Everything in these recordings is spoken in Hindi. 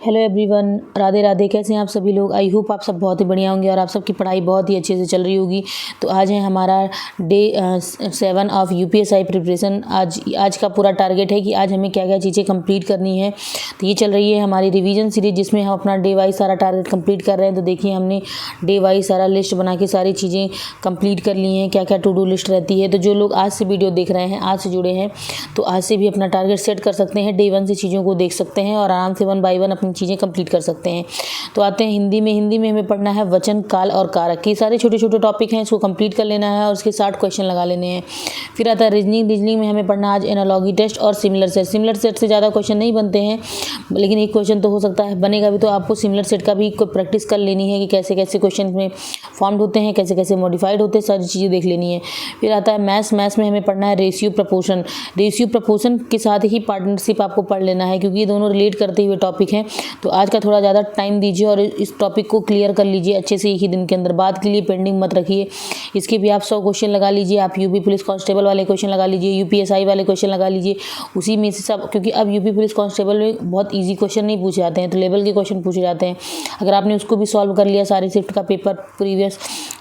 Hello everyone, Radhe Radhe. कैसे हैं आप सभी लोग? आई होप आप सब बहुत ही बढ़िया होंगे और आप सबकी पढ़ाई बहुत ही अच्छे से चल रही होगी। तो आज है हमारा डे 7 ऑफ यूपीएसआई प्रिपरेशन। आज का पूरा टारगेट है कि आज हमें क्या क्या चीज़ें कंप्लीट करनी है। तो ये चल रही है हमारी रिवीजन सीरीज, जिसमें हम अपना डे वाइज सारा टारगेट कंप्लीट कर रहे हैं। तो देखिए, हमने डे वाइज सारा लिस्ट बना के सारी चीज़ें कंप्लीट कर ली हैं, क्या क्या टू डू लिस्ट रहती है। तो जो लोग आज से वीडियो देख रहे हैं, आज से जुड़े हैं, तो आज से भी अपना टारगेट सेट कर सकते हैं। डे 1 से चीज़ों को देख सकते हैं और आराम से 1 बाय 1 अपनी चीज़ें कंप्लीट कर सकते हैं। तो आते हैं हिंदी में हमें पढ़ना है वचन, काल और कारक। ये सारे छोटे छोटे टॉपिक हैं, इसको कंप्लीट कर लेना है और उसके 60 क्वेश्चन लगा लेने हैं। फिर आता है रीजनिंग में हमें पढ़ना आज एनालॉगी टेस्ट और सिमिलर सेट से ज़्यादा क्वेश्चन नहीं बनते हैं, लेकिन एक क्वेश्चन तो हो सकता है बनेगा भी। तो आपको सिमिलर सेट का भी प्रैक्टिस कर लेनी है कि कैसे कैसे क्वेश्चन में फॉर्म्ड होते हैं, कैसे कैसे मॉडिफाइड होते हैं, सारी चीज़ें देख लेनी है। फिर आता है मैथ्स में हमें पढ़ना है रेशियो प्रपोर्शन के साथ ही पार्टनरशिप आपको पढ़ लेना है, क्योंकि ये दोनों रिलेट करते हुए टॉपिक हैं। तो आज का थोड़ा ज़्यादा टाइम दीजिए और इस टॉपिक को क्लियर कर लीजिए अच्छे से एक ही दिन के अंदर। बाद के लिए पेंडिंग मत रखिए। इसके भी आप 100 क्वेश्चन लगा लीजिए। आप यूपी पुलिस कांस्टेबल वाले क्वेश्चन लगा लीजिए, यूपीएसआई वाले क्वेश्चन लगा लीजिए। उसी में से सब, क्योंकि अब यूपी पुलिस कांस्टेबल में बहुत ईजी क्वेश्चन नहीं पूछे जाते हैं, तो लेवल के क्वेश्चन पूछे जाते हैं। अगर आपने उसको भी सॉल्व कर लिया, सारे शिफ्ट का पेपर प्रीवियस,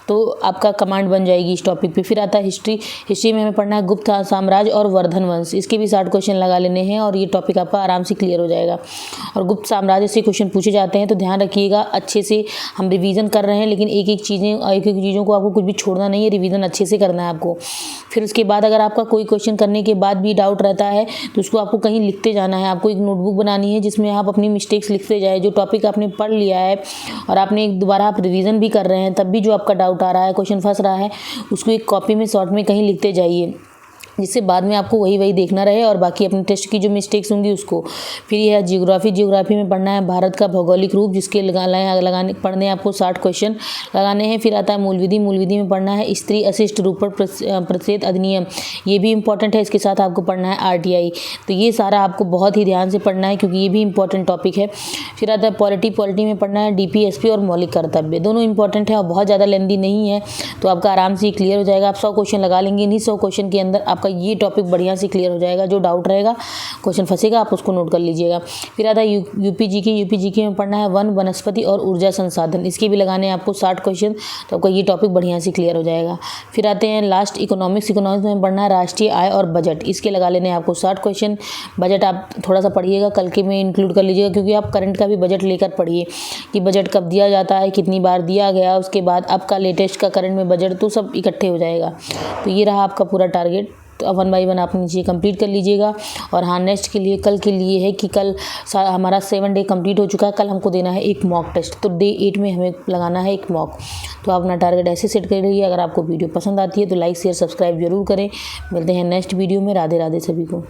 तो आपका कमांड बन जाएगी इस टॉपिक पे। फिर आता है हिस्ट्री में हमें पढ़ना है गुप्त साम्राज्य और वर्धन वंश। इसके भी 60 क्वेश्चन लगा लेने हैं और ये टॉपिक आपका आराम से क्लियर हो जाएगा। और गुप्त साम्राज्य से क्वेश्चन पूछे जाते हैं, तो ध्यान रखिएगा अच्छे से। हम रिवीजन कर रहे हैं, लेकिन एक एक चीज़ों को आपको कुछ भी छोड़ना नहीं है, रिवीजन अच्छे से करना है आपको। फिर उसके बाद अगर आपका कोई क्वेश्चन करने के बाद भी डाउट रहता है, तो उसको आपको कहीं लिखते जाना है। आपको एक नोटबुक बनानी है जिसमें आप अपनी मिस्टेक्स लिखते जाए। जो टॉपिक आपने पढ़ लिया है और आपने एक दोबारा आप रिवीजन भी कर रहे हैं, तब भी जो आपका डाउट आ रहा है, क्वेश्चन फंस रहा है, उसको एक कॉपी में शॉर्ट में कहीं लिखते जाइए, जिससे बाद में आपको वही देखना रहे और बाकी अपने टेस्ट की जो मिस्टेक्स होंगी उसको। फिर यह है जियोग्राफी में पढ़ना है भारत का भौगोलिक रूप, जिसके पढ़ने आपको 60 क्वेश्चन लगाने हैं। फिर आता है मूल विधि में पढ़ना है स्त्री अशिष्ट रूप पर प्रतिषेध अधिनियम। ये भी इंपॉर्टेंट है। इसके साथ आपको पढ़ना है आरटीआई। तो ये सारा आपको बहुत ही ध्यान से पढ़ना है, क्योंकि ये भी इंपॉर्टेंट टॉपिक है। फिर आता है पॉलिटी में पढ़ना है डीपीएसपी और मौलिक कर्तव्य। दोनों इंपॉर्टेंट है और बहुत ज़्यादा लेंथी नहीं है, तो आपका आराम से क्लियर हो जाएगा। आप 100 क्वेश्चन लगा लेंगे। इन्हीं 100 क्वेश्चन के अंदर आपका ये टॉपिक बढ़िया से क्लियर हो जाएगा। जो डाउट रहेगा, क्वेश्चन फंसेगा, आप उसको नोट कर लीजिएगा। फिर आता है यूपी जीके में पढ़ना है वन, वनस्पति और ऊर्जा संसाधन। इसके भी लगाने हैं आपको 60 क्वेश्चन, तो आपका ये टॉपिक बढ़िया से क्लियर हो जाएगा। फिर आते हैं लास्ट इकोनॉमिक्स में पढ़ना है राष्ट्रीय आय और बजट। इसके लगा लेने हैं आपको 60 क्वेश्चन। बजट आप थोड़ा सा पढ़िएगा, कल के में इंक्लूड कर लीजिएगा, क्योंकि आप करंट का भी बजट लेकर पढ़िए कि बजट कब दिया जाता है, कितनी बार दिया गया, उसके बाद आपका लेटेस्ट का करंट में बजट, तो सब इकट्ठे हो जाएगा। तो ये रहा आपका पूरा टारगेट। तो अब 1 बाय 1 आप नीचे कंप्लीट कर लीजिएगा। और हाँ, नेक्स्ट के लिए कल के लिए है कि कल हमारा 7 डे कंप्लीट हो चुका है। कल हमको देना है एक मॉक टेस्ट, तो डे 8 में हमें लगाना है एक मॉक। तो आप अपना टारगेट ऐसे सेट कर रहिए। अगर आपको वीडियो पसंद आती है तो लाइक शेयर सब्सक्राइब जरूर करें। मिलते हैं नेक्स्ट वीडियो में। राधे राधे सभी को।